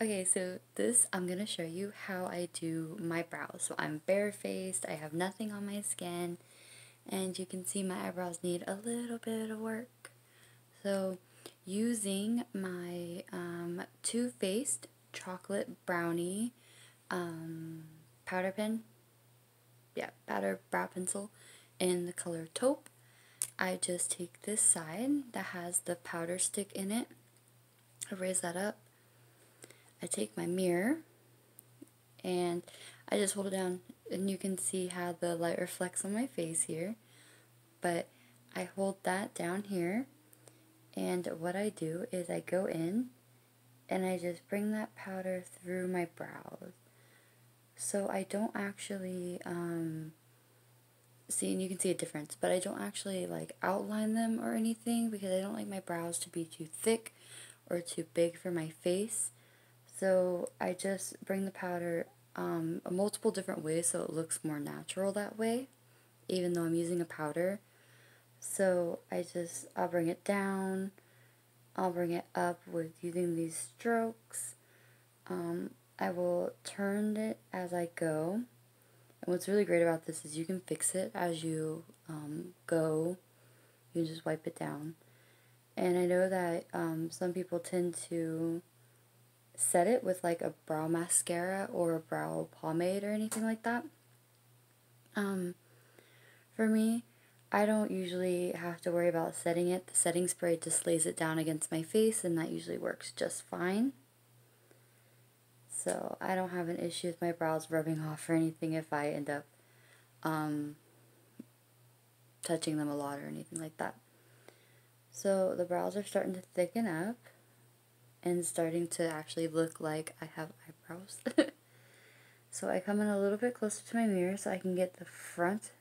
Okay, so I'm gonna show you how I do my brows. So I'm barefaced, I have nothing on my skin, and you can see my eyebrows need a little bit of work. So using my Too Faced chocolate brownie powder pen, powder brow pencil in the color taupe, I just take this side that has the powder stick in it, I raise that up, I take my mirror, and I just hold it down, and you can see how the light reflects on my face here, but I hold that down here, and what I do is I go in and I just bring that powder through my brows. So I don't actually see, and you can see a difference, but I don't actually like outline them or anything because I don't like my brows to be too thick or too big for my face. So I just bring the powder multiple different ways so it looks more natural that way, even though I'm using a powder. So I'll bring it down, I'll bring it up with using these strokes. I will turn it as I go. And what's really great about this is you can fix it as you go. You can just wipe it down. And I know that some people tend to set it with like a brow mascara or a brow pomade or anything like that. For me, I don't usually have to worry about setting it. The setting spray just lays it down against my face, and that usually works just fine. So I don't have an issue with my brows rubbing off or anything if I end up touching them a lot or anything like that. So the brows are starting to thicken up and starting to actually look like I have eyebrows. So I come in a little bit closer to my mirror so I can get the front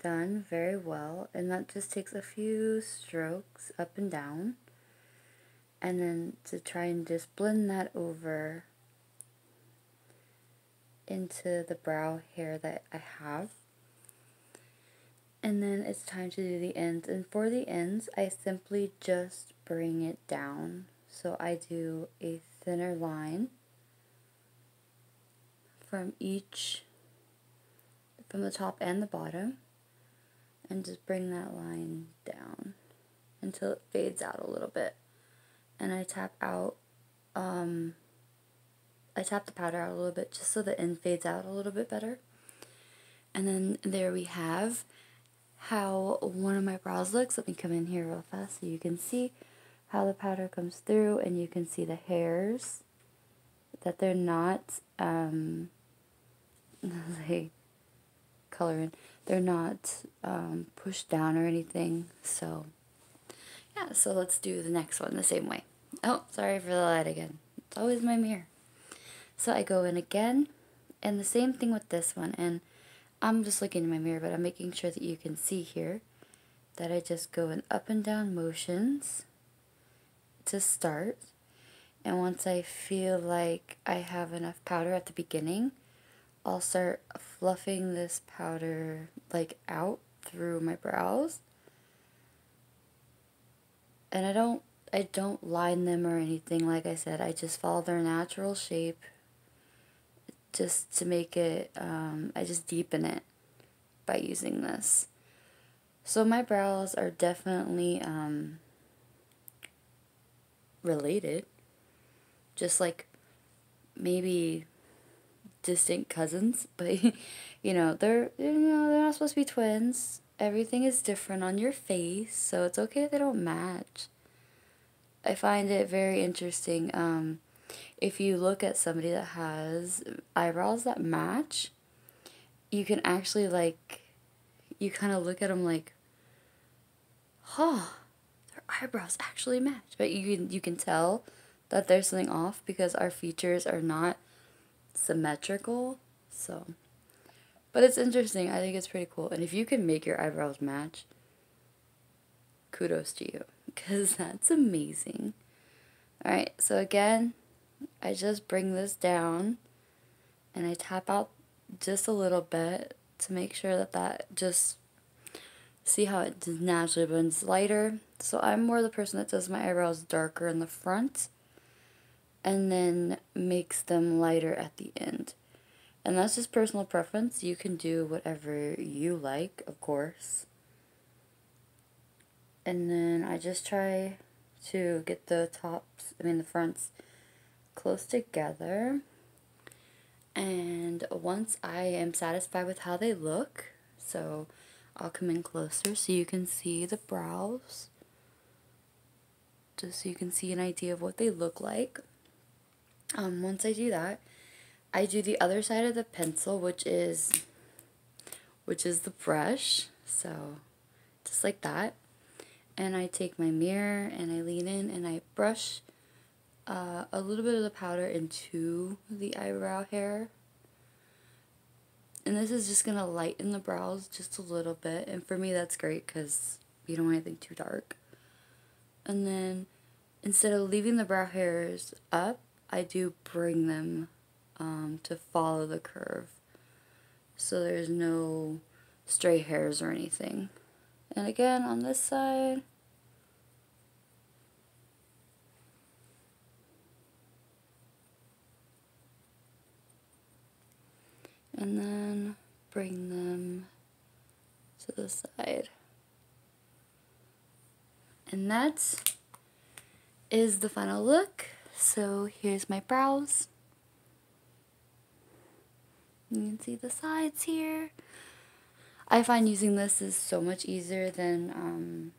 done very well, and that just takes a few strokes up and down, and then to try and just blend that over into the brow hair that I have. And then it's time to do the ends, and for the ends I simply just bring it down. So I do a thinner line from the top and the bottom, and just bring that line down until it fades out a little bit. And I tap the powder out a little bit just so the end fades out a little bit better. And then there we have how one of my brows looks. Let me come in here real fast so you can see how the powder comes through, and you can see the hairs, that they're not like coloring, they're not pushed down or anything. So yeah, so let's do the next one the same way. Oh, sorry for the light again. It's always my mirror. So I go in again, and the same thing with this one, and I'm just looking in my mirror, but I'm making sure that you can see here that I just go in up and down motions to start. And once I feel like I have enough powder at the beginning, I'll start fluffing this powder like out through my brows. And I don't line them or anything, like I said. I just follow their natural shape just to make it, I just deepen it by using this. So my brows are definitely related, just like maybe distant cousins, but they're not supposed to be twins. Everything is different on your face, so it's okay if they don't match. I find it very interesting. If you look at somebody that has eyebrows that match, you can actually you kind of look at them like, huh, their eyebrows actually match. But you can tell that there's something off because our features are not symmetrical. So, but it's interesting. I think it's pretty cool. And if you can make your eyebrows match, kudos to you, because that's amazing. Alright, so again, I just bring this down and I tap out just a little bit to make sure that just, see how it just naturally blends lighter. So I'm more the person that does my eyebrows darker in the front, and then makes them lighter at the end. And that's just personal preference. You can do whatever you like, of course. And then I just try to get the the fronts close together. And once I am satisfied with how they look, so I'll come in closer so you can see the brows, just so you can see an idea of what they look like. Once I do that, I do the other side of the pencil, which is the brush, so just like that. And I take my mirror and I lean in and I brush a little bit of the powder into the eyebrow hair. And this is just going to lighten the brows just a little bit. And for me that's great because you don't want anything too dark. And then instead of leaving the brow hairs up, I do bring them to follow the curve. So there's no stray hairs or anything. And again on this side. And then bring them to the side. And that is the final look. So here's my brows. You can see the sides here. I find using this is so much easier than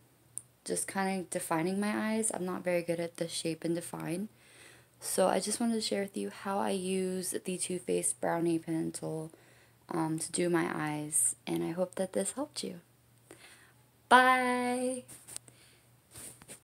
just kind of defining my eyes. I'm not very good at the shape and define. So I just wanted to share with you how I use the Too Faced Brow-nie pencil to do my eyes. And I hope that this helped you. Bye!